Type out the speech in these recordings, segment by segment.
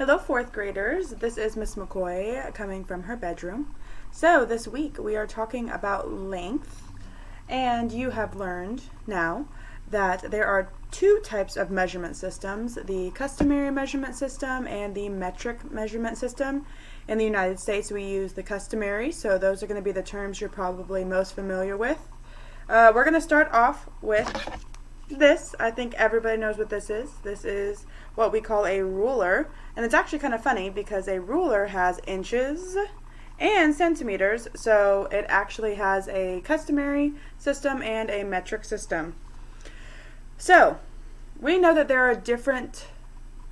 Hello, fourth graders. This is Miss McCoy coming from her bedroom. So this week we are talking about length, and you have learned now that there are two types of measurement systems, the customary measurement system and the metric measurement system. In the United States we use the customary, so those are going to be the terms you're probably most familiar with. We're going to start off with this. I think everybody knows what this is. This is what we call a ruler, and it's actually kind of funny because a ruler has inches and centimeters, so it actually has a customary system and a metric system. So we know that there are different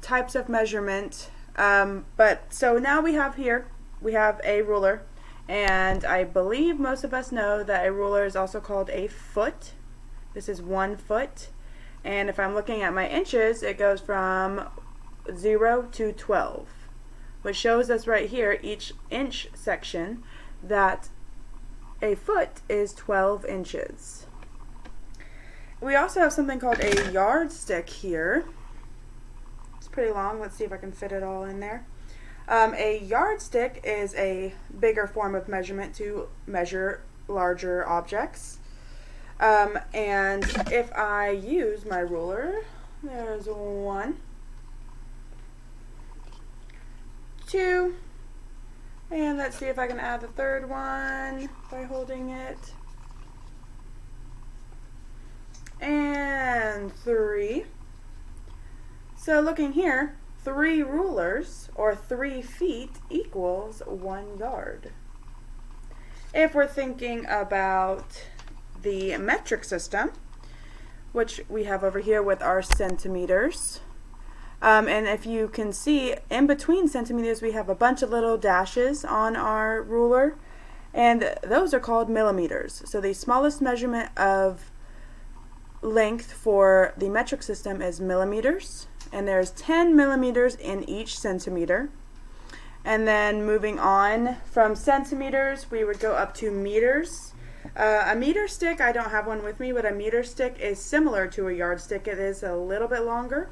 types of measurement, so now we have a ruler, and I believe most of us know that a ruler is also called a foot. This is 1 foot, and if I'm looking at my inches, it goes from 0 to 12, which shows us right here, each inch section, that a foot is 12 inches. We also have something called a yardstick here. It's pretty long. Let's see if I can fit it all in there. A yardstick is a bigger form of measurement to measure larger objects. And if I use my ruler, there's 1, 2, and let's see if I can add the third one by holding it, and 3. So looking here, 3 rulers or 3 feet equals 1 yard. If we're thinking about the metric system, which we have over here with our centimeters, and if you can see, in between centimeters we have a bunch of little dashes on our ruler, and those are called millimeters. So the smallest measurement of length for the metric system is millimeters, and there's 10 millimeters in each centimeter. And then moving on from centimeters, we would go up to meters. A meter stick, I don't have one with me, but a meter stick is similar to a yardstick. It is a little bit longer.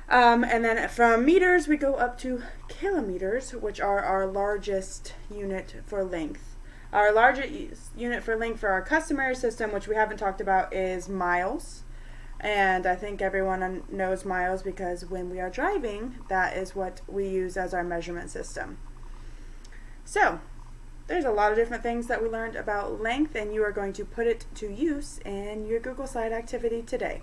And then from meters, we go up to kilometers, which are our largest unit for length. Our largest unit for length for our customary system, which we haven't talked about, is miles. And I think everyone knows miles because when we are driving, that is what we use as our measurement system. So there's a lot of different things that we learned about length, and you are going to put it to use in your Google slide activity today.